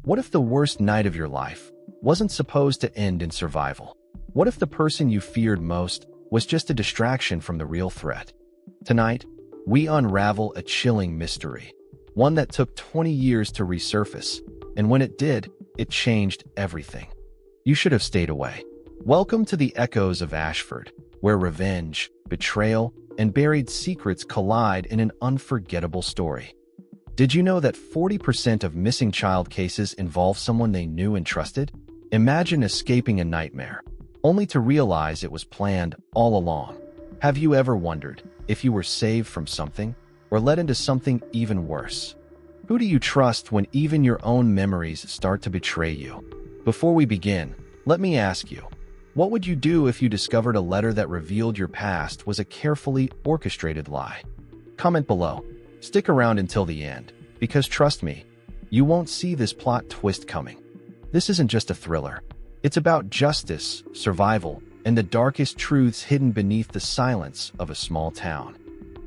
What if the worst night of your life wasn't supposed to end in survival? What if the person you feared most was just a distraction from the real threat? Tonight, we unravel a chilling mystery, one that took 20 years to resurface, and when it did, it changed everything. You should have stayed away. Welcome to the echoes of Ashford, where revenge, betrayal, and buried secrets collide in an unforgettable story. Did you know that 40% of missing child cases involve someone they knew and trusted? Imagine escaping a nightmare, only to realize it was planned all along. Have you ever wondered if you were saved from something or led into something even worse? Who do you trust when even your own memories start to betray you? Before we begin, let me ask you, what would you do if you discovered a letter that revealed your past was a carefully orchestrated lie? Comment below. Stick around until the end, because trust me, you won't see this plot twist coming. This isn't just a thriller. It's about justice, survival, and the darkest truths hidden beneath the silence of a small town.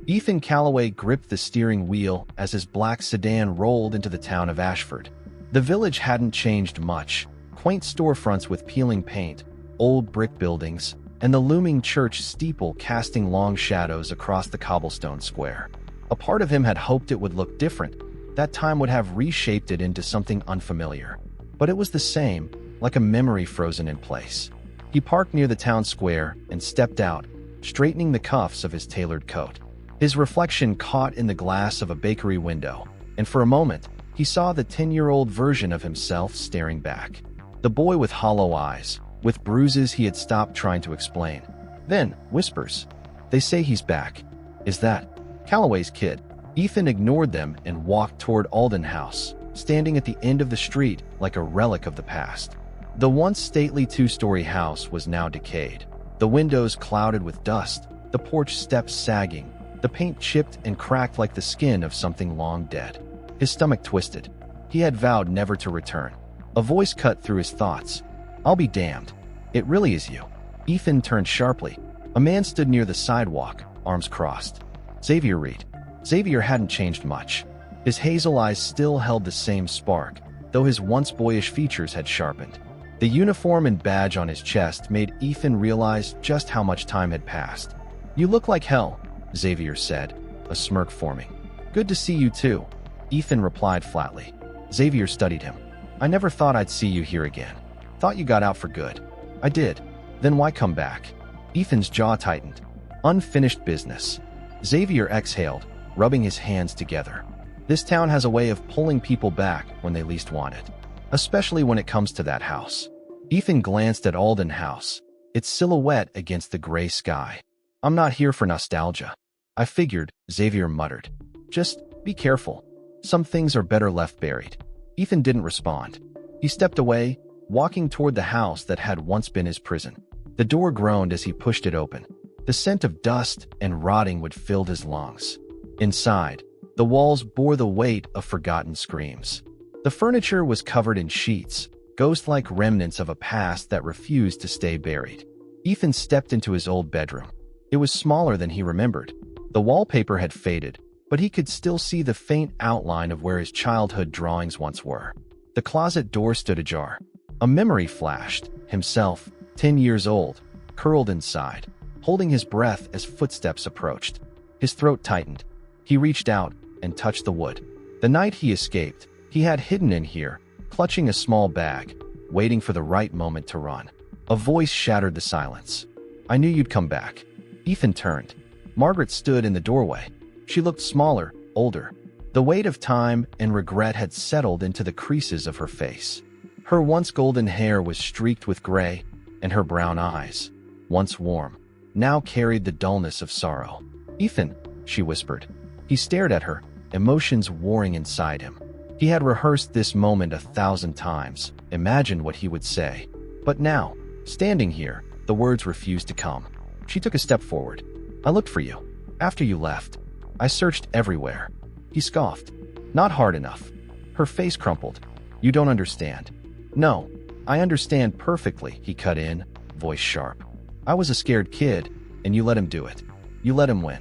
Ethan Calloway gripped the steering wheel as his black sedan rolled into the town of Ashford. The village hadn't changed much. Quaint storefronts with peeling paint, old brick buildings, and the looming church steeple casting long shadows across the cobblestone square. A part of him had hoped it would look different, that time would have reshaped it into something unfamiliar. But it was the same, like a memory frozen in place. He parked near the town square and stepped out, straightening the cuffs of his tailored coat. His reflection caught in the glass of a bakery window, and for a moment, he saw the 10-year-old version of himself staring back. The boy with hollow eyes, with bruises he had stopped trying to explain. Then, whispers. "They say he's back. Is that Calloway's kid?" Ethan ignored them and walked toward Alden House, standing at the end of the street like a relic of the past. The once stately two-story house was now decayed. The windows clouded with dust, the porch steps sagging, the paint chipped and cracked like the skin of something long dead. His stomach twisted. He had vowed never to return. A voice cut through his thoughts. "I'll be damned. It really is you." Ethan turned sharply. A man stood near the sidewalk, arms crossed. Xavier Reed. Xavier hadn't changed much. His hazel eyes still held the same spark, though his once boyish features had sharpened. The uniform and badge on his chest made Ethan realize just how much time had passed. "You look like hell," Xavier said, a smirk forming. "Good to see you too," Ethan replied flatly. Xavier studied him. "I never thought I'd see you here again. Thought you got out for good." "I did. Then why come back?" Ethan's jaw tightened. "Unfinished business." Xavier exhaled, rubbing his hands together. "This town has a way of pulling people back when they least want it, especially when it comes to that house." Ethan glanced at Alden House, its silhouette against the gray sky. "I'm not here for nostalgia." "I figured," Xavier muttered. "Just be careful. Some things are better left buried." Ethan didn't respond. He stepped away, walking toward the house that had once been his prison. The door groaned as he pushed it open. The scent of dust and rotting wood filled his lungs. Inside, the walls bore the weight of forgotten screams. The furniture was covered in sheets, ghost-like remnants of a past that refused to stay buried. Ethan stepped into his old bedroom. It was smaller than he remembered. The wallpaper had faded, but he could still see the faint outline of where his childhood drawings once were. The closet door stood ajar. A memory flashed, himself, 10 years old, curled inside, holding his breath as footsteps approached. His throat tightened. He reached out and touched the wood. The night he escaped, he had hidden in here, clutching a small bag, waiting for the right moment to run. A voice shattered the silence. "I knew you'd come back." Ethan turned. Margaret stood in the doorway. She looked smaller, older. The weight of time and regret had settled into the creases of her face. Her once golden hair was streaked with gray, and her brown eyes, once warm, now carried the dullness of sorrow. "Ethan," she whispered. He stared at her, emotions warring inside him. He had rehearsed this moment 1,000 times, imagined what he would say. But now, standing here, the words refused to come. She took a step forward. "I looked for you. After you left. I searched everywhere." He scoffed. "Not hard enough." Her face crumpled. "You don't understand." "No, I understand perfectly," he cut in, voice sharp. "I was a scared kid, and you let him do it. You let him win."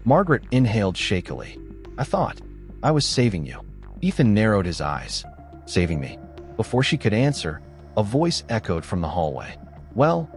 Margaret inhaled shakily. "I thought I was saving you." Ethan narrowed his eyes. "Saving me? Before she could answer, a voice echoed from the hallway. Well,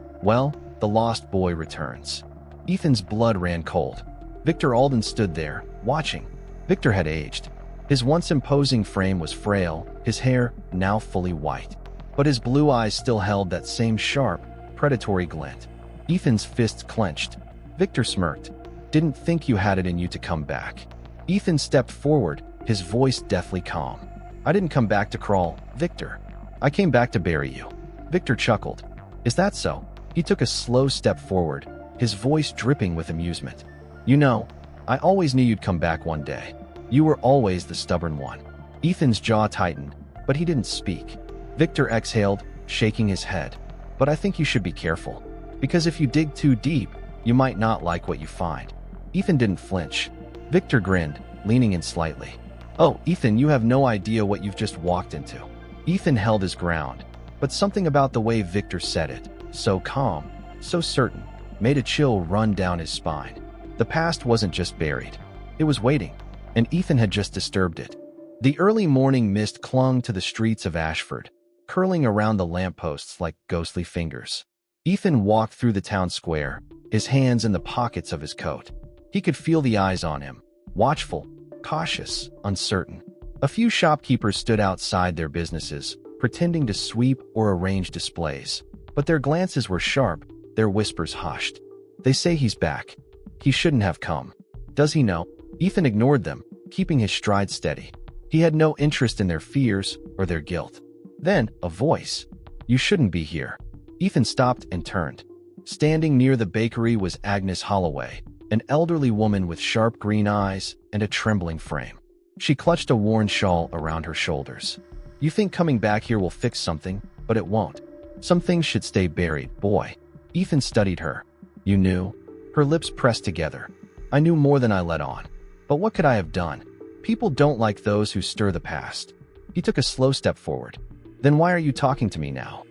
the lost boy returns. Ethan's blood ran cold. Victor Alden stood there, watching. Victor had aged. His once imposing frame was frail, his hair now fully white. But his blue eyes still held that same sharp, predatory glint. Ethan's fists clenched. Victor smirked. Didn't think you had it in you to come back. Ethan stepped forward, his voice deathly calm. I didn't come back to crawl, Victor. I came back to bury you. Victor chuckled. Is that so? He took a slow step forward, his voice dripping with amusement. You know, I always knew you'd come back one day. You were always the stubborn one. Ethan's jaw tightened, but he didn't speak. Victor exhaled, shaking his head. But I think you should be careful. Because if you dig too deep, you might not like what you find. Ethan didn't flinch. Victor grinned, leaning in slightly. Oh, Ethan, you have no idea what you've just walked into. Ethan held his ground, but something about the way Victor said it, so calm, so certain, made a chill run down his spine. The past wasn't just buried. It was waiting, and Ethan had just disturbed it. The early morning mist clung to the streets of Ashford, curling around the lampposts like ghostly fingers. Ethan walked through the town square, his hands in the pockets of his coat. He could feel the eyes on him, watchful, cautious, uncertain. A few shopkeepers stood outside their businesses, pretending to sweep or arrange displays. But their glances were sharp, their whispers hushed. They say he's back. He shouldn't have come. Does he know? Ethan ignored them, keeping his stride steady. He had no interest in their fears or their guilt. Then, a voice. You shouldn't be here. Ethan stopped and turned. Standing near the bakery was Agnes Holloway, an elderly woman with sharp green eyes and a trembling frame. She clutched a worn shawl around her shoulders. You think coming back here will fix something, but it won't. Some things should stay buried, boy. Ethan studied her. You knew? Her lips pressed together. I knew more than I let on. But what could I have done? People don't like those who stir the past. He took a slow step forward. Then why are you talking to me now?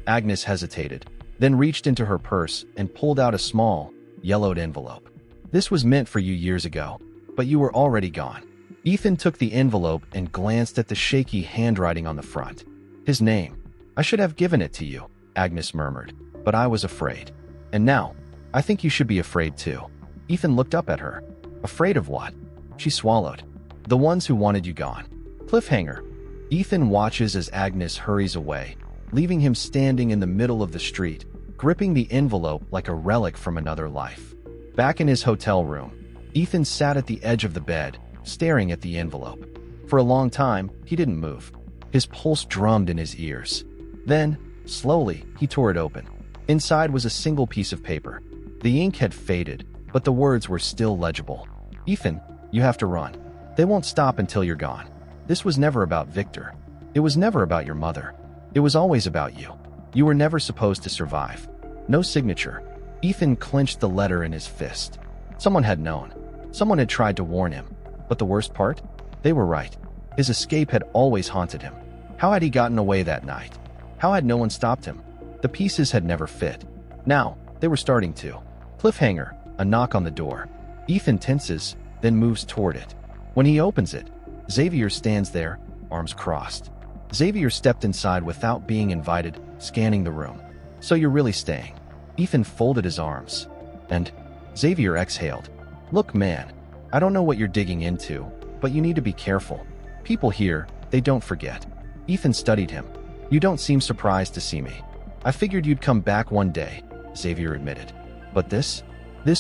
Agnes hesitated, then reached into her purse and pulled out a small, yellowed envelope. This was meant for you years ago, but you were already gone. Ethan took the envelope and glanced at the shaky handwriting on the front. His name. I should have given it to you, Agnes murmured, but I was afraid. And now, I think you should be afraid too. Ethan looked up at her. Afraid of what? She swallowed. The ones who wanted you gone. Cliffhanger. Ethan watches as Agnes hurries away, leaving him standing in the middle of the street, gripping the envelope like a relic from another life. Back in his hotel room, Ethan sat at the edge of the bed, staring at the envelope. For a long time, he didn't move. His pulse drummed in his ears. Then, slowly, he tore it open. Inside was a single piece of paper. The ink had faded, but the words were still legible. Ethan, you have to run. They won't stop until you're gone. This was never about Victor. It was never about your mother. It was always about you. You were never supposed to survive. No signature. Ethan clenched the letter in his fist. Someone had known. Someone had tried to warn him. But the worst part? They were right. His escape had always haunted him. How had he gotten away that night? How had no one stopped him? The pieces had never fit. Now, they were starting to. Cliffhanger, a knock on the door. Ethan tenses, then moves toward it. When he opens it, Xavier stands there, arms crossed. Xavier stepped inside without being invited, scanning the room. So you're really staying? Ethan folded his arms. And Xavier exhaled. Look, man, I don't know what you're digging into, but you need to be careful. People here, they don't forget. Ethan studied him. You don't seem surprised to see me. I figured you'd come back one day, Xavier admitted. But this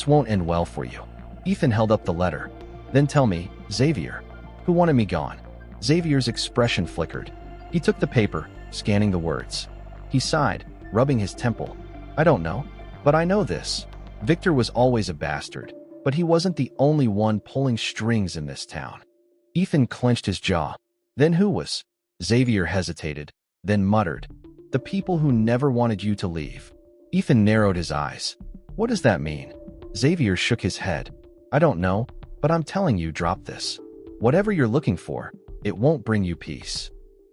won't end well for you. Ethan held up the letter. Then tell me, Xavier, who wanted me gone? Xavier's expression flickered. He took the paper, scanning the words. He sighed, rubbing his temple. I don't know, but I know this. Victor was always a bastard, but he wasn't the only one pulling strings in this town. Ethan clenched his jaw. Then who was? Xavier hesitated, then muttered. The people who never wanted you to leave. Ethan narrowed his eyes. What does that mean? Xavier shook his head. I don't know, but I'm telling you, drop this. Whatever you're looking for, it won't bring you peace.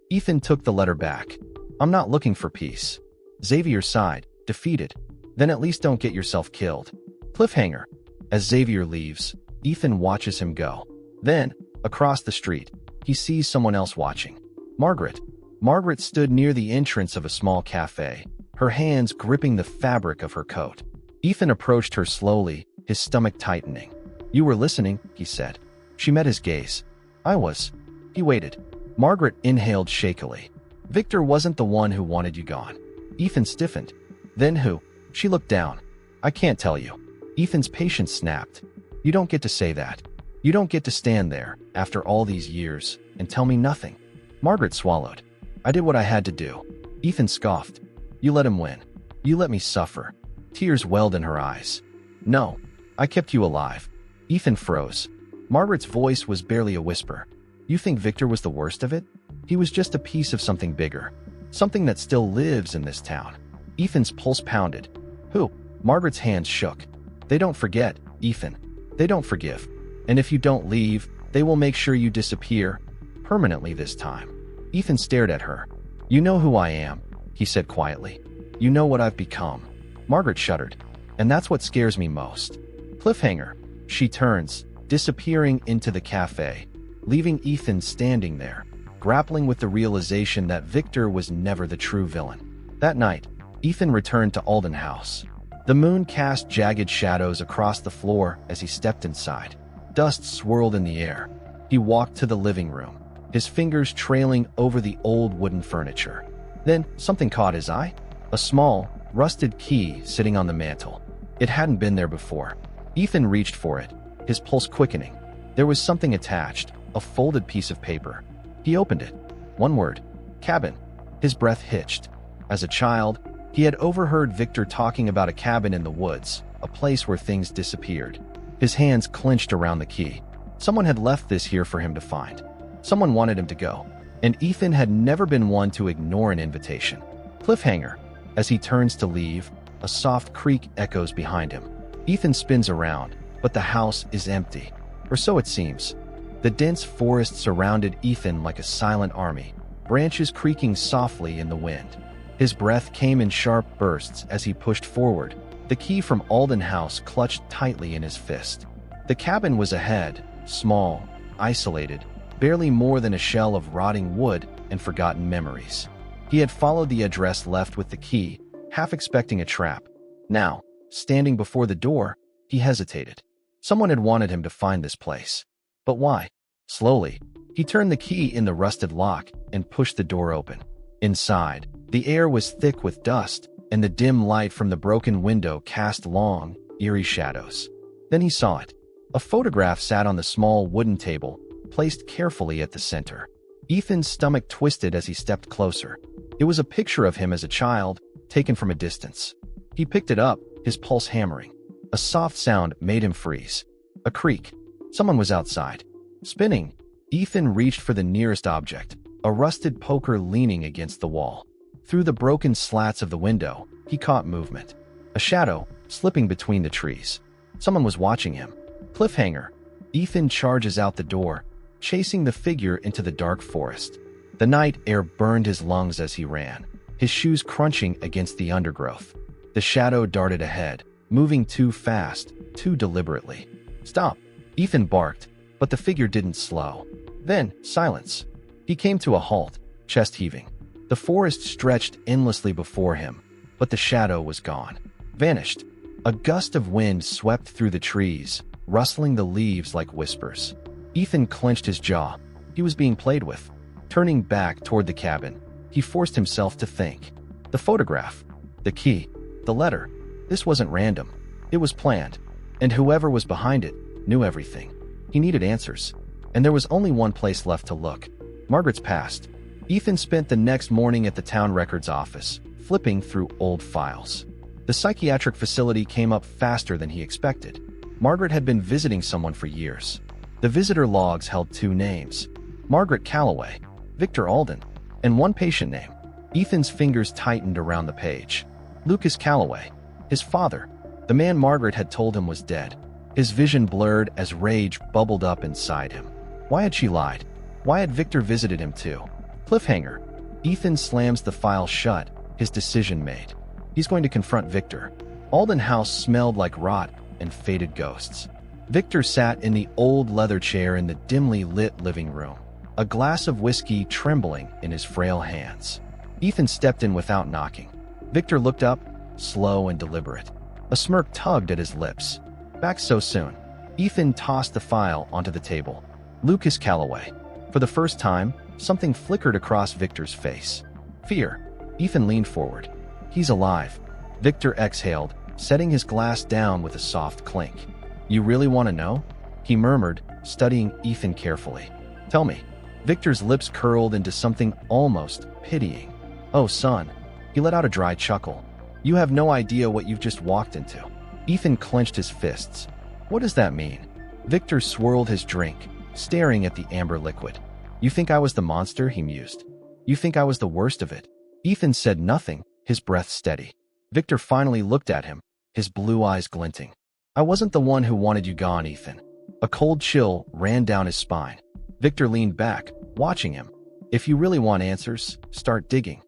Ethan took the letter back. I'm not looking for peace. Xavier sighed, defeated. Then at least don't get yourself killed. Cliffhanger. As Xavier leaves, Ethan watches him go. Then, across the street, he sees someone else watching. Margaret. Margaret stood near the entrance of a small cafe, her hands gripping the fabric of her coat. Ethan approached her slowly, his stomach tightening. "You were listening," he said. She met his gaze. "I was." He waited. Margaret inhaled shakily. "Victor wasn't the one who wanted you gone." Ethan stiffened. "Then who?" She looked down. "I can't tell you." Ethan's patience snapped. "You don't get to say that. You don't get to stand there, after all these years, and tell me nothing." Margaret swallowed. "I did what I had to do." Ethan scoffed. "You let him win. You let me suffer." Tears welled in her eyes. "No, I kept you alive." Ethan froze. Margaret's voice was barely a whisper. "You think Victor was the worst of it? He was just a piece of something bigger. Something that still lives in this town." Ethan's pulse pounded. "Who?" Margaret's hands shook. "They don't forget, Ethan. They don't forgive. And if you don't leave, they will make sure you disappear. Permanently this time." Ethan stared at her. "You know who I am," he said quietly. "You know what I've become." Margaret shuddered. "And that's what scares me most." Cliffhanger. She turns, disappearing into the cafe, leaving Ethan standing there, grappling with the realization that Victor was never the true villain. That night, Ethan returned to Alden House. The moon cast jagged shadows across the floor as he stepped inside. Dust swirled in the air. He walked to the living room, his fingers trailing over the old wooden furniture. Then something caught his eye. A small, rusted key sitting on the mantel. It hadn't been there before. Ethan reached for it, his pulse quickening. There was something attached, a folded piece of paper. He opened it. One word. Cabin. His breath hitched. As a child, he had overheard Victor talking about a cabin in the woods, a place where things disappeared. His hands clenched around the key. Someone had left this here for him to find. Someone wanted him to go. And Ethan had never been one to ignore an invitation. Cliffhanger. As he turns to leave, a soft creak echoes behind him. Ethan spins around, but the house is empty. Or so it seems. The dense forest surrounded Ethan like a silent army, branches creaking softly in the wind. His breath came in sharp bursts as he pushed forward, the key from Alden House clutched tightly in his fist. The cabin was ahead, small, isolated, barely more than a shell of rotting wood and forgotten memories. He had followed the address left with the key, half expecting a trap. Now, standing before the door, he hesitated. Someone had wanted him to find this place. But why? Slowly, he turned the key in the rusted lock and pushed the door open. Inside, the air was thick with dust, and the dim light from the broken window cast long, eerie shadows. Then he saw it. A photograph sat on the small wooden table, placed carefully at the center. Ethan's stomach twisted as he stepped closer. It was a picture of him as a child, taken from a distance. He picked it up, his pulse hammering. A soft sound made him freeze. A creak. Someone was outside. Spinning, Ethan reached for the nearest object, a rusted poker leaning against the wall. Through the broken slats of the window, he caught movement. A shadow, slipping between the trees. Someone was watching him. Cliffhanger. Ethan charges out the door, chasing the figure into the dark forest. The night air burned his lungs as he ran, his shoes crunching against the undergrowth. The shadow darted ahead, moving too fast, too deliberately. "Stop!" Ethan barked, but the figure didn't slow. Then, silence. He came to a halt, chest heaving. The forest stretched endlessly before him, but the shadow was gone. Vanished. A gust of wind swept through the trees, rustling the leaves like whispers. Ethan clenched his jaw. He was being played with. Turning back toward the cabin, he forced himself to think. The photograph, the key, the letter. This wasn't random. It was planned. And whoever was behind it knew everything. He needed answers. And there was only one place left to look. Margaret's past. Ethan spent the next morning at the town records office, flipping through old files. The psychiatric facility came up faster than he expected. Margaret had been visiting someone for years. The visitor logs held two names: Margaret Calloway, Victor Alden, and one patient name. Ethan's fingers tightened around the page. Lucas Calloway, his father, the man Margaret had told him was dead. His vision blurred as rage bubbled up inside him. Why had she lied? Why had Victor visited him too? Cliffhanger. Ethan slams the file shut, his decision made. He's going to confront Victor. Alden House smelled like rot and faded ghosts. Victor sat in the old leather chair in the dimly lit living room. a glass of whiskey trembling in his frail hands. Ethan stepped in without knocking. Victor looked up, slow and deliberate. A smirk tugged at his lips. Back so soon. Ethan tossed the file onto the table. Lucas Calloway. For the first time, something flickered across Victor's face. Fear. Ethan leaned forward. He's alive. Victor exhaled, setting his glass down with a soft clink. You really want to know? He murmured, studying Ethan carefully. Tell me. Victor's lips curled into something almost pitying. Oh, son. He let out a dry chuckle. You have no idea what you've just walked into. Ethan clenched his fists. What does that mean? Victor swirled his drink, staring at the amber liquid. You think I was the monster? He mused. You think I was the worst of it? Ethan said nothing, his breath steady. Victor finally looked at him, his blue eyes glinting. I wasn't the one who wanted you gone, Ethan. A cold chill ran down his spine. Victor leaned back, watching him. If you really want answers, start digging.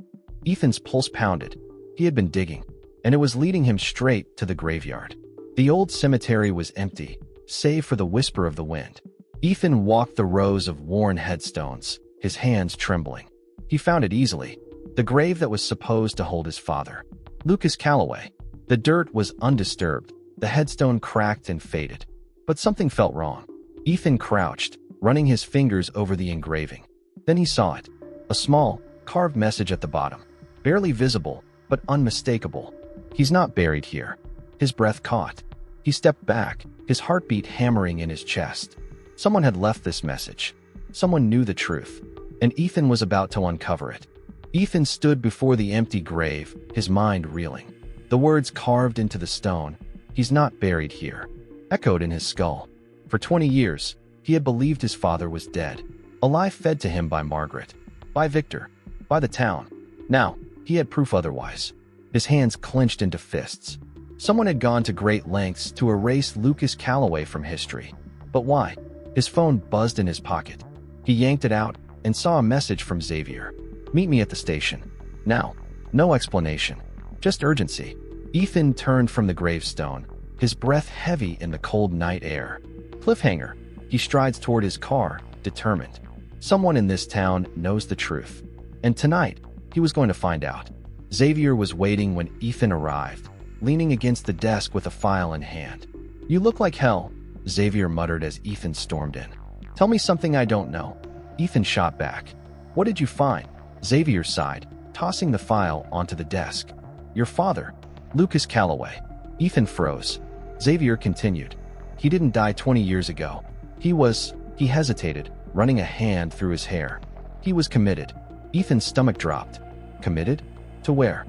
Ethan's pulse pounded. He had been digging, and it was leading him straight to the graveyard. The old cemetery was empty, save for the whisper of the wind. Ethan walked the rows of worn headstones, his hands trembling. He found it easily, the grave that was supposed to hold his father. Lucas Calloway. The dirt was undisturbed, the headstone cracked and faded. But something felt wrong. Ethan crouched, running his fingers over the engraving. Then he saw it. A small, carved message at the bottom. Barely visible, but unmistakable. He's not buried here. His breath caught. He stepped back, his heartbeat hammering in his chest. Someone had left this message. Someone knew the truth, and Ethan was about to uncover it. Ethan stood before the empty grave, his mind reeling. The words carved into the stone, "He's not buried here," echoed in his skull. For 20 years, he had believed his father was dead. A lie fed to him by Margaret, by Victor, by the town. Now, he had proof otherwise. His hands clenched into fists. Someone had gone to great lengths to erase Lucas Calloway from history. But why? His phone buzzed in his pocket. He yanked it out and saw a message from Xavier. Meet me at the station. Now. No explanation. Just urgency. Ethan turned from the gravestone, his breath heavy in the cold night air. Cliffhanger. He strides toward his car, determined. Someone in this town knows the truth. And tonight, he was going to find out. Xavier was waiting when Ethan arrived, leaning against the desk with a file in hand. You look like hell, Xavier muttered as Ethan stormed in. Tell me something I don't know. Ethan shot back. What did you find? Xavier sighed, tossing the file onto the desk. Your father, Lucas Calloway. Ethan froze. Xavier continued. He didn't die 20 years ago. He hesitated, running a hand through his hair. He was committed. Ethan's stomach dropped. Committed? To where?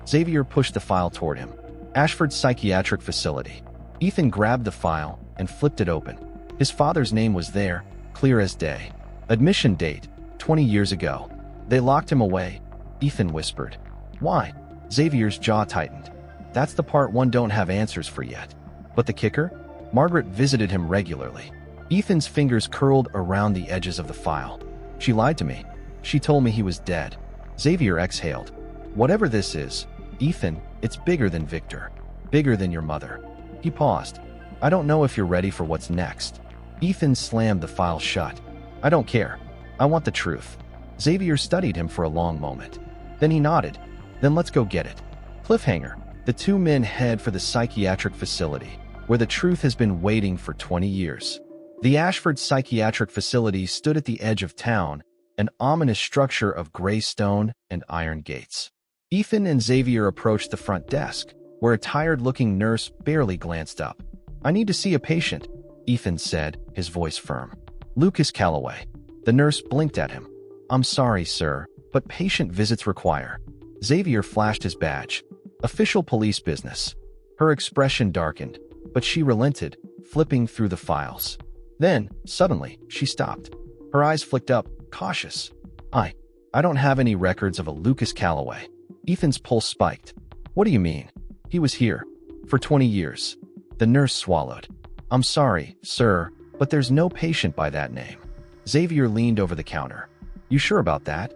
Xavier pushed the file toward him. Ashford Psychiatric Facility. Ethan grabbed the file and flipped it open. His father's name was there, clear as day. Admission date, 20 years ago. They locked him away, Ethan whispered. Why? Xavier's jaw tightened. That's the part one don't have answers for yet. But the kicker? Margaret visited him regularly. Ethan's fingers curled around the edges of the file. She lied to me. She told me he was dead. Xavier exhaled. Whatever this is, Ethan, it's bigger than Victor. Bigger than your mother. He paused. I don't know if you're ready for what's next. Ethan slammed the file shut. I don't care. I want the truth. Xavier studied him for a long moment. Then he nodded. Then let's go get it. Cliffhanger. The two men head for the psychiatric facility, where the truth has been waiting for 20 years. The Ashford Psychiatric Facility stood at the edge of town, an ominous structure of gray stone and iron gates. Ethan and Xavier approached the front desk, where a tired-looking nurse barely glanced up. I need to see a patient, Ethan said, his voice firm. Lucas Calloway. The nurse blinked at him. I'm sorry, sir, but patient visits require. Xavier flashed his badge. Official police business. Her expression darkened, but she relented, flipping through the files. Then, suddenly, she stopped. Her eyes flicked up, cautious. I don't have any records of a Lucas Calloway. Ethan's pulse spiked. What do you mean? He was here. For 20 years. The nurse swallowed. I'm sorry, sir, but there's no patient by that name. Xavier leaned over the counter. You sure about that?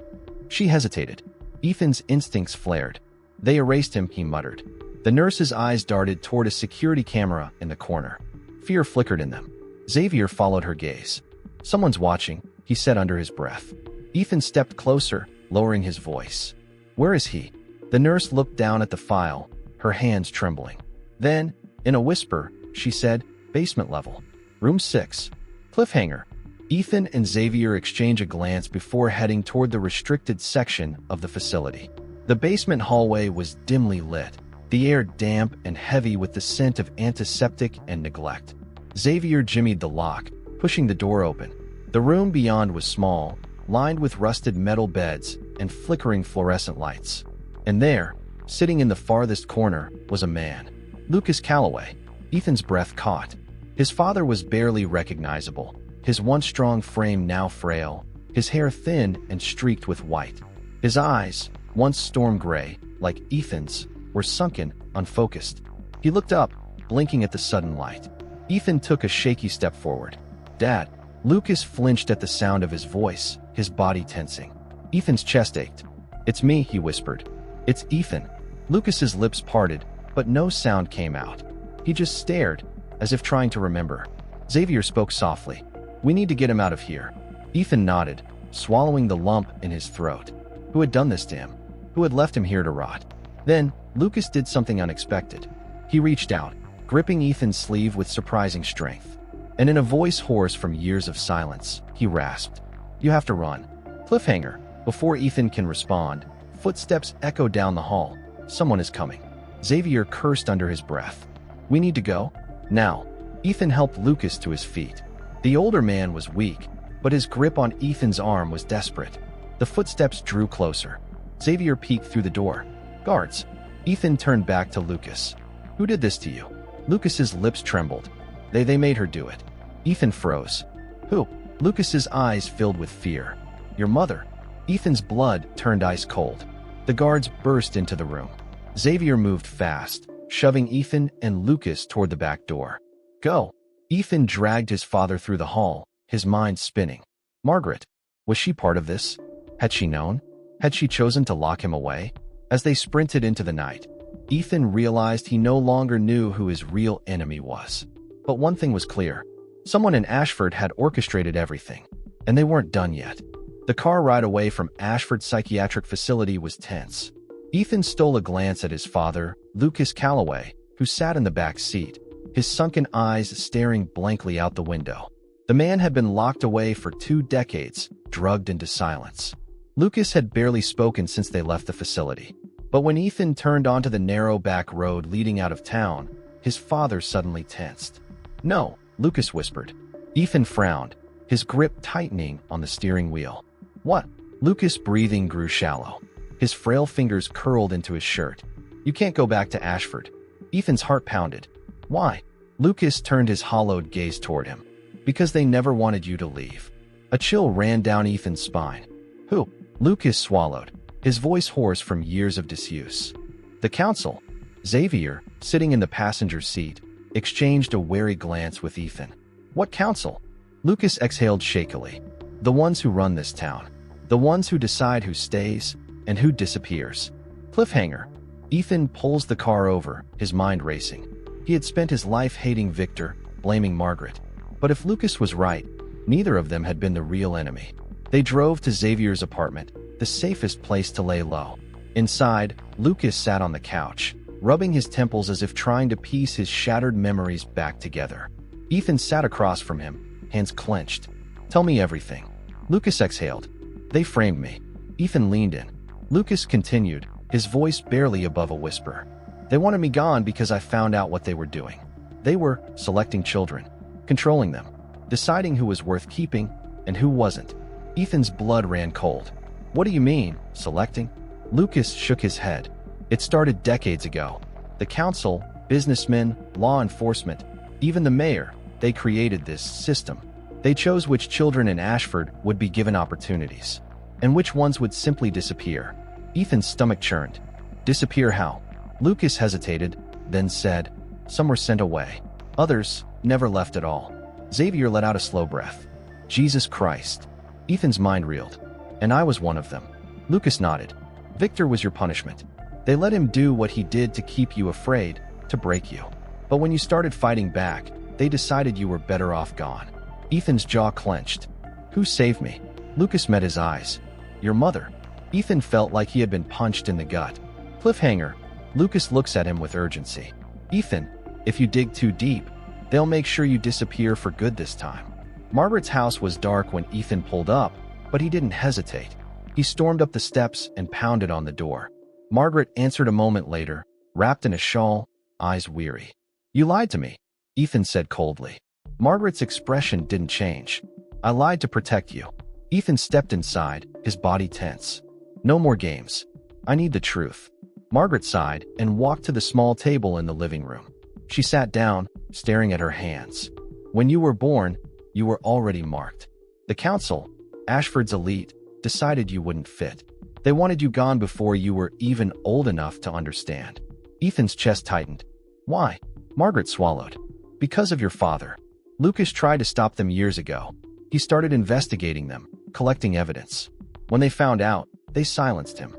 She hesitated. Ethan's instincts flared. They erased him, he muttered. The nurse's eyes darted toward a security camera in the corner. Fear flickered in them. Xavier followed her gaze. Someone's watching, he said under his breath. Ethan stepped closer, lowering his voice. Where is he? The nurse looked down at the file, her hands trembling. Then, in a whisper, she said, basement level. Room 6. Cliffhanger. Ethan and Xavier exchange a glance before heading toward the restricted section of the facility. The basement hallway was dimly lit, the air damp and heavy with the scent of antiseptic and neglect. Xavier jimmied the lock, pushing the door open. The room beyond was small, lined with rusted metal beds and flickering fluorescent lights. And there, sitting in the farthest corner, was a man. Lucas Calloway. Ethan's breath caught. His father was barely recognizable, his once strong frame now frail, his hair thin and streaked with white. His eyes, once storm gray, like Ethan's, were sunken, unfocused. He looked up, blinking at the sudden light. Ethan took a shaky step forward. Dad. Lucas flinched at the sound of his voice, his body tensing. Ethan's chest ached. It's me, he whispered. It's Ethan. Lucas's lips parted, but no sound came out. He just stared, as if trying to remember. Xavier spoke softly. We need to get him out of here. Ethan nodded, swallowing the lump in his throat. Who had done this to him? Who had left him here to rot? Then, Lucas did something unexpected. He reached out, gripping Ethan's sleeve with surprising strength. And in a voice hoarse from years of silence, he rasped, You have to run. Cliffhanger. Before Ethan can respond, footsteps echo down the hall. Someone is coming. Xavier cursed under his breath. We need to go? Now. Ethan helped Lucas to his feet. The older man was weak, but his grip on Ethan's arm was desperate. The footsteps drew closer. Xavier peeked through the door. Guards. Ethan turned back to Lucas. Who did this to you? Lucas's lips trembled. They made her do it. Ethan froze. Who? Lucas's eyes filled with fear. Your mother. Ethan's blood turned ice cold. The guards burst into the room. Xavier moved fast, shoving Ethan and Lucas toward the back door. Go. Ethan dragged his father through the hall, his mind spinning. Margaret. Was she part of this? Had she known? Had she chosen to lock him away? As they sprinted into the night, Ethan realized he no longer knew who his real enemy was. But one thing was clear. Someone in Ashford had orchestrated everything, and they weren't done yet. The car ride away from Ashford Psychiatric Facility was tense. Ethan stole a glance at his father, Lucas Calloway, who sat in the back seat, his sunken eyes staring blankly out the window. The man had been locked away for 2 decades, drugged into silence. Lucas had barely spoken since they left the facility. But when Ethan turned onto the narrow back road leading out of town, his father suddenly tensed. No, Lucas whispered. Ethan frowned, his grip tightening on the steering wheel. What? Lucas' breathing grew shallow. His frail fingers curled into his shirt. You can't go back to Ashford. Ethan's heart pounded. Why? Lucas turned his hollowed gaze toward him. Because they never wanted you to leave. A chill ran down Ethan's spine. Who? Lucas swallowed, his voice hoarse from years of disuse. The council. Xavier, sitting in the passenger seat, exchanged a wary glance with Ethan. What council? Lucas exhaled shakily. The ones who run this town. The ones who decide who stays and who disappears. Cliffhanger. Ethan pulls the car over, his mind racing. He had spent his life hating Victor, blaming Margaret. But if Lucas was right, neither of them had been the real enemy. They drove to Xavier's apartment, the safest place to lay low. Inside, Lucas sat on the couch, rubbing his temples as if trying to piece his shattered memories back together. Ethan sat across from him, hands clenched. Tell me everything. Lucas exhaled. They framed me. Ethan leaned in. Lucas continued, his voice barely above a whisper. They wanted me gone because I found out what they were doing. They were selecting children, controlling them, deciding who was worth keeping and who wasn't. Ethan's blood ran cold. What do you mean, selecting? Lucas shook his head. It started decades ago. The council, businessmen, law enforcement, even the mayor, they created this system. They chose which children in Ashford would be given opportunities, and which ones would simply disappear. Ethan's stomach churned. Disappear how? Lucas hesitated, then said, Some were sent away. Others never left at all. Xavier let out a slow breath. Jesus Christ. Ethan's mind reeled. And I was one of them. Lucas nodded. Victor was your punishment. They let him do what he did to keep you afraid, to break you. But when you started fighting back, they decided you were better off gone. Ethan's jaw clenched. Who saved me? Lucas met his eyes. Your mother. Ethan felt like he had been punched in the gut. Cliffhanger. Lucas looks at him with urgency. Ethan, if you dig too deep, they'll make sure you disappear for good this time. Margaret's house was dark when Ethan pulled up, but he didn't hesitate. He stormed up the steps and pounded on the door. Margaret answered a moment later, wrapped in a shawl, eyes weary. You lied to me, Ethan said coldly. Margaret's expression didn't change. I lied to protect you. Ethan stepped inside, his body tense. No more games. I need the truth. Margaret sighed and walked to the small table in the living room. She sat down, staring at her hands. When you were born, you were already marked. The council, Ashford's elite, decided you wouldn't fit. They wanted you gone before you were even old enough to understand. Ethan's chest tightened. Why? Margaret swallowed. Because of your father. Lucas tried to stop them years ago. He started investigating them, collecting evidence. When they found out, they silenced him.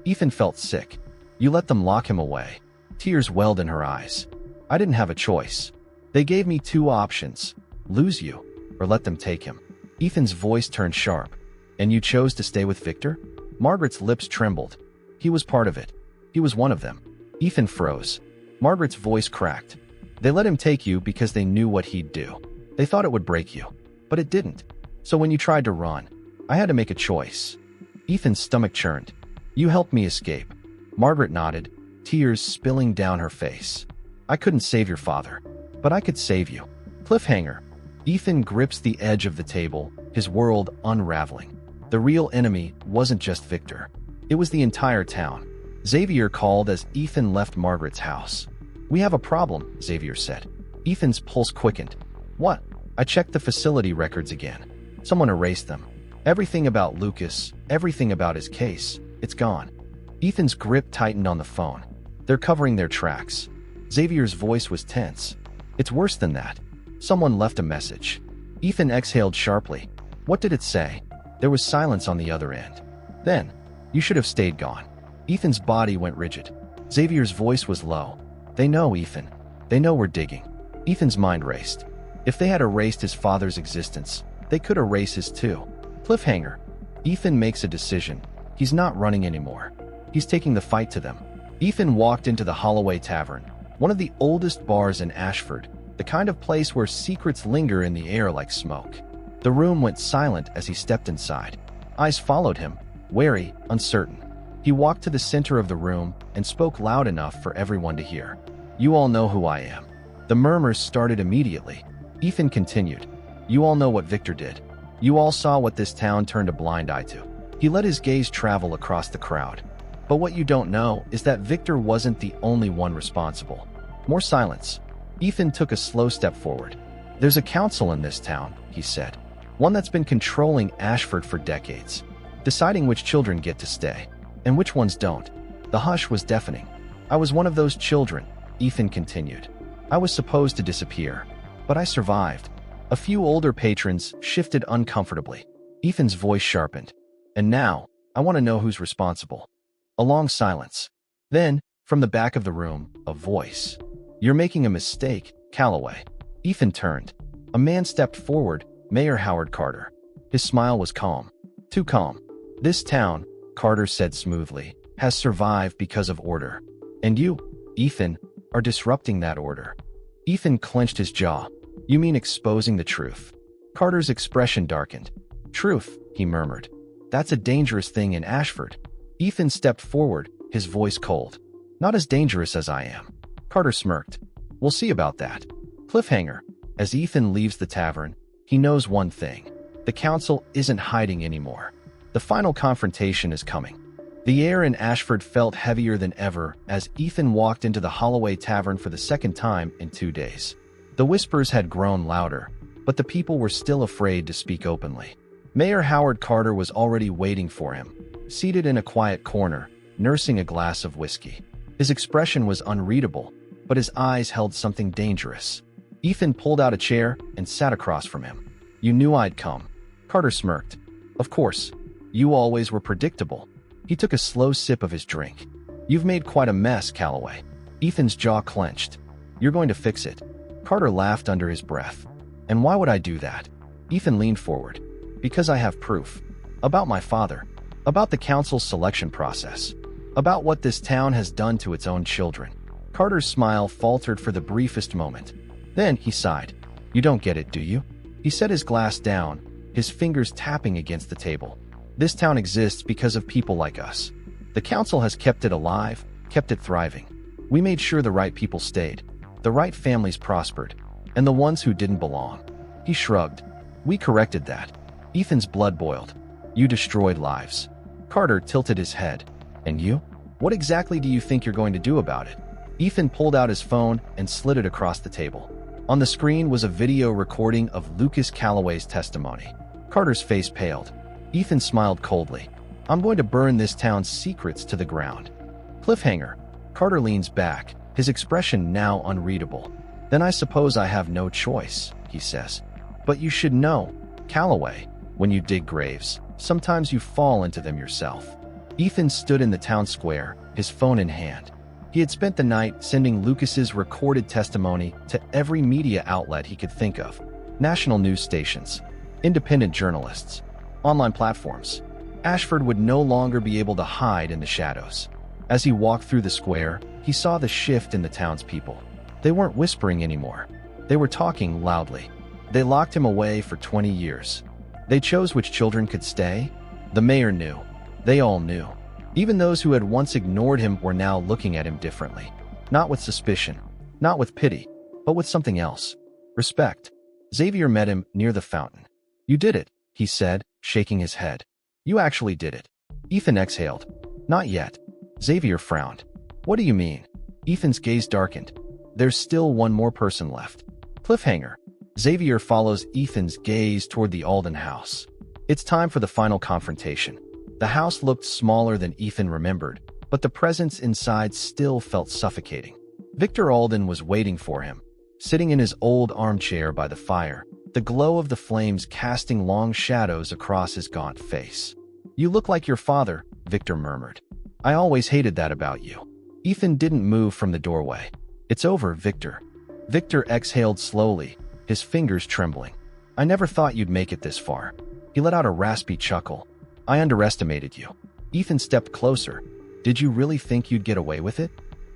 Ethan felt sick. You let them lock him away. Tears welled in her eyes. I didn't have a choice. They gave me two options. Lose you, or let them take him. Ethan's voice turned sharp. And you chose to stay with Victor? Margaret's lips trembled. He was part of it. He was one of them. Ethan froze. Margaret's voice cracked. They let him take you because they knew what he'd do. They thought it would break you. But it didn't. So when you tried to run, I had to make a choice. Ethan's stomach churned. You helped me escape. Margaret nodded, tears spilling down her face. I couldn't save your father, but I could save you. Cliffhanger. Ethan grips the edge of the table, his world unraveling. The real enemy wasn't just Victor. It was the entire town. Xavier called as Ethan left Margaret's house. We have a problem, Xavier said. Ethan's pulse quickened. What? I checked the facility records again. Someone erased them. Everything about Lucas, everything about his case, it's gone. Ethan's grip tightened on the phone. They're covering their tracks. Xavier's voice was tense. It's worse than that. Someone left a message. Ethan exhaled sharply. What did it say? There was silence on the other end. Then, you should have stayed gone. Ethan's body went rigid. Xavier's voice was low. They know, Ethan. They know we're digging. Ethan's mind raced. If they had erased his father's existence, they could erase his too. Cliffhanger. Ethan makes a decision. He's not running anymore. He's taking the fight to them. Ethan walked into the Holloway Tavern, one of the oldest bars in Ashford, the kind of place where secrets linger in the air like smoke. The room went silent as he stepped inside. Eyes followed him, wary, uncertain. He walked to the center of the room and spoke loud enough for everyone to hear. You all know who I am. The murmurs started immediately. Ethan continued. You all know what Victor did. You all saw what this town turned a blind eye to. He let his gaze travel across the crowd. But what you don't know is that Victor wasn't the only one responsible. More silence. Ethan took a slow step forward. There's a council in this town, he said. One that's been controlling Ashford for decades, deciding which children get to stay, and which ones don't. The hush was deafening. I was one of those children, Ethan continued. I was supposed to disappear, but I survived. A few older patrons shifted uncomfortably. Ethan's voice sharpened. And now, I want to know who's responsible. A long silence. Then, from the back of the room, a voice. You're making a mistake, Calloway. Ethan turned. A man stepped forward, Mayor Howard Carter. His smile was calm. Too calm. This town, Carter said smoothly, has survived because of order. And you, Ethan, are disrupting that order. Ethan clenched his jaw. You mean exposing the truth? Carter's expression darkened. Truth, he murmured. That's a dangerous thing in Ashford. Ethan stepped forward, his voice cold. Not as dangerous as I am. Carter smirked. We'll see about that. Cliffhanger. As Ethan leaves the tavern, he knows one thing. The council isn't hiding anymore. The final confrontation is coming. The air in Ashford felt heavier than ever as Ethan walked into the Holloway Tavern for the second time in 2 days. The whispers had grown louder, but the people were still afraid to speak openly. Mayor Howard Carter was already waiting for him, seated in a quiet corner, nursing a glass of whiskey. His expression was unreadable, but his eyes held something dangerous. Ethan pulled out a chair and sat across from him. You knew I'd come. Carter smirked. Of course. You always were predictable. He took a slow sip of his drink. You've made quite a mess, Calloway. Ethan's jaw clenched. You're going to fix it. Carter laughed under his breath. And why would I do that? Ethan leaned forward. Because I have proof. About my father. About the council's selection process. About what this town has done to its own children. Carter's smile faltered for the briefest moment. Then he sighed. You don't get it, do you? He set his glass down, his fingers tapping against the table. This town exists because of people like us. The council has kept it alive, kept it thriving. We made sure the right people stayed, the right families prospered, and the ones who didn't belong. He shrugged. We corrected that. Ethan's blood boiled. You destroyed lives. Carter tilted his head. And you? What exactly do you think you're going to do about it? Ethan pulled out his phone and slid it across the table. On the screen was a video recording of Lucas Calloway's testimony. Carter's face paled. Ethan smiled coldly. I'm going to burn this town's secrets to the ground. Cliffhanger. Carter leans back, his expression now unreadable. Then I suppose I have no choice, he says. But you should know, Calloway, when you dig graves, sometimes you fall into them yourself. Ethan stood in the town square, his phone in hand. He had spent the night sending Lucas's recorded testimony to every media outlet he could think of. National news stations, independent journalists, online platforms. Ashford would no longer be able to hide in the shadows. As he walked through the square, he saw the shift in the townspeople. They weren't whispering anymore. They were talking loudly. They locked him away for 20 years. They chose which children could stay. The mayor knew. They all knew. Even those who had once ignored him were now looking at him differently. Not with suspicion, not with pity, but with something else. Respect. Xavier met him near the fountain. You did it, he said, shaking his head. You actually did it. Ethan exhaled. Not yet. Xavier frowned. What do you mean? Ethan's gaze darkened. There's still one more person left. Cliffhanger. Xavier follows Ethan's gaze toward the Alden house. It's time for the final confrontation. The house looked smaller than Ethan remembered, but the presence inside still felt suffocating. Victor Alden was waiting for him, sitting in his old armchair by the fire, the glow of the flames casting long shadows across his gaunt face. You look like your father, Victor murmured. I always hated that about you. Ethan didn't move from the doorway. It's over, Victor. Victor exhaled slowly, his fingers trembling. I never thought you'd make it this far. He let out a raspy chuckle. I underestimated you. Ethan stepped closer. Did you really think you'd get away with it?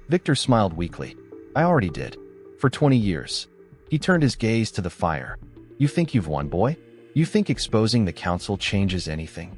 Victor smiled weakly. I already did. For 20 years. He turned his gaze to the fire. You think you've won, boy? You think exposing the council changes anything?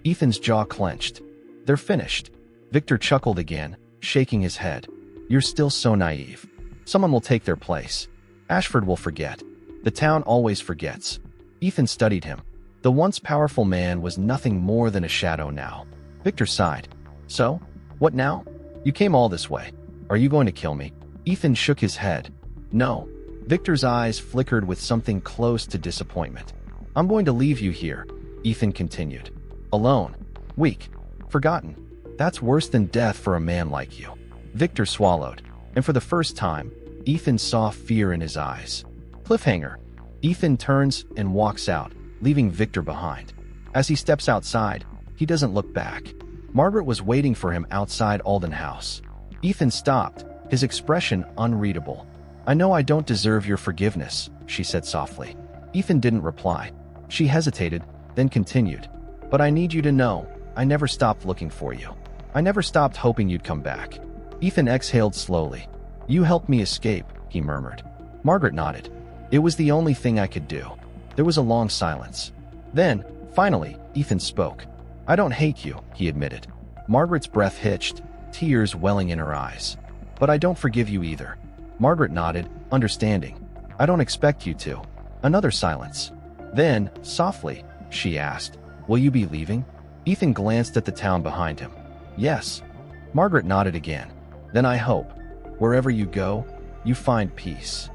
Ethan's jaw clenched. They're finished. Victor chuckled again, shaking his head. You're still so naive. Someone will take their place. Ashford will forget. The town always forgets. Ethan studied him. The once powerful man was nothing more than a shadow now. Victor sighed. So? What now? You came all this way. Are you going to kill me? Ethan shook his head. No. Victor's eyes flickered with something close to disappointment. I'm going to leave you here, Ethan continued. Alone. Weak. Forgotten. That's worse than death for a man like you. Victor swallowed, and for the first time, Ethan saw fear in his eyes. Cliffhanger. Ethan turns and walks out, leaving Victor behind. As he steps outside, he doesn't look back. Margaret was waiting for him outside Alden House. Ethan stopped, his expression unreadable. I know I don't deserve your forgiveness, she said softly. Ethan didn't reply. She hesitated, then continued. But I need you to know, I never stopped looking for you. I never stopped hoping you'd come back. Ethan exhaled slowly. You helped me escape, he murmured. Margaret nodded. It was the only thing I could do. There was a long silence. Then, finally, Ethan spoke. I don't hate you, he admitted. Margaret's breath hitched, tears welling in her eyes. But I don't forgive you either. Margaret nodded, understanding. I don't expect you to. Another silence. Then, softly, she asked, will you be leaving? Ethan glanced at the town behind him. Yes. Margaret nodded again. Then I hope, wherever you go, you find peace.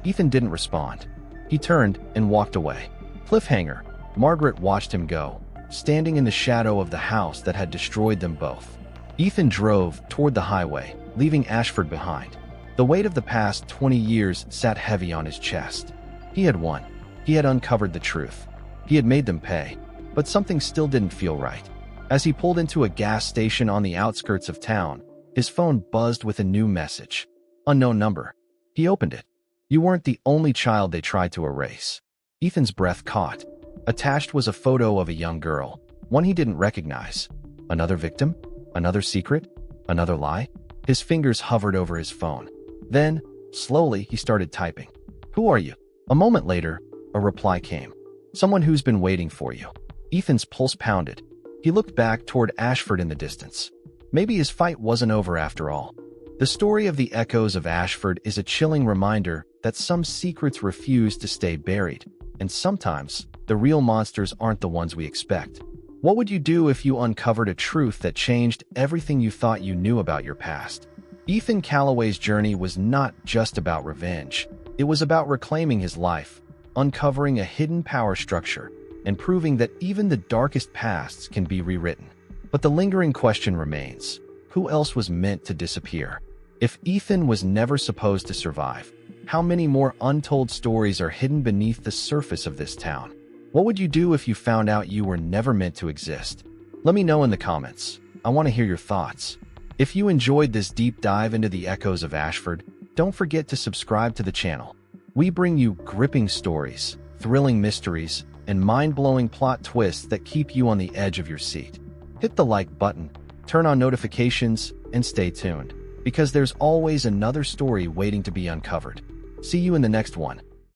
Ethan didn't respond. He turned and walked away. Cliffhanger. Margaret watched him go, standing in the shadow of the house that had destroyed them both. Ethan drove toward the highway, leaving Ashford behind. The weight of the past 20 years sat heavy on his chest. He had won. He had uncovered the truth. He had made them pay. But something still didn't feel right. As he pulled into a gas station on the outskirts of town, his phone buzzed with a new message. Unknown number. He opened it. You weren't the only child they tried to erase. Ethan's breath caught. Attached was a photo of a young girl, one he didn't recognize. Another victim? Another secret? Another lie? His fingers hovered over his phone. Then, slowly, he started typing. "Who are you?" A moment later, a reply came. "Someone who's been waiting for you." Ethan's pulse pounded. He looked back toward Ashford in the distance. Maybe his fight wasn't over after all. The story of the echoes of Ashford is a chilling reminder that some secrets refuse to stay buried, and sometimes the real monsters aren't the ones we expect. What would you do if you uncovered a truth that changed everything you thought you knew about your past? Ethan Calloway's journey was not just about revenge. It was about reclaiming his life, uncovering a hidden power structure, and proving that even the darkest pasts can be rewritten. But the lingering question remains: who else was meant to disappear? If Ethan was never supposed to survive, how many more untold stories are hidden beneath the surface of this town? What would you do if you found out you were never meant to exist? Let me know in the comments. I want to hear your thoughts. If you enjoyed this deep dive into the echoes of Ashford, don't forget to subscribe to the channel. We bring you gripping stories, thrilling mysteries, and mind-blowing plot twists that keep you on the edge of your seat. Hit the like button, turn on notifications, and stay tuned, because there's always another story waiting to be uncovered. See you in the next one.